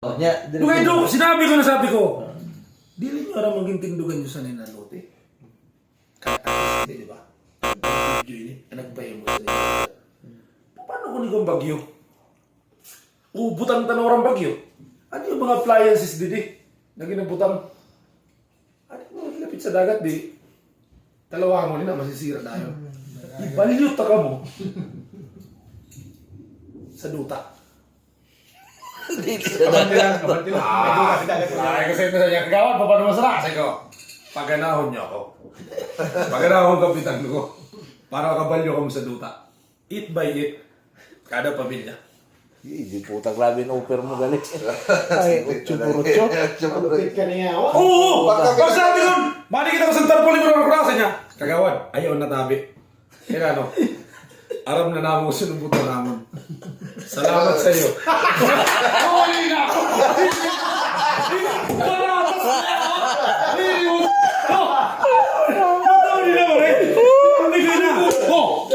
Mga ito, sinabi ko. Dili nyo aram maging tindugan nyo sa ninalote. Kahit hindi, di ba? Ang video ini, nagbayang mo sa ninalote. Paano kung ikong bagyo? Butang tanong bagyo. Ano yung mga appliances didi? Na ginabutang? Ano yung lapit sa dagat di? Talawa mo nila, masisira tayo. Ibalyot ka mo. Sa duta. Kabantilan. Ay, kasi ito sa niya kagawan, paano masara? Kasi ko, paganahon niyo ako. Paganahon kapitan ko. Para kabalyo kami sa duta. Eat by eat. Kada pamilya. Hindi puta, grabe na offer mo galit. Ay, 8 Malupit ka niya. Oo! Pag sabi nun, mali kita ko sa tarpulin mo ng klase niya. Kagawan, ayaw na tabi. Kaya ano, aram na namin ko sinubutan namin. Salamat sa iyo. Huli na ako! Matawin na mo rin! Hindi na! Oh!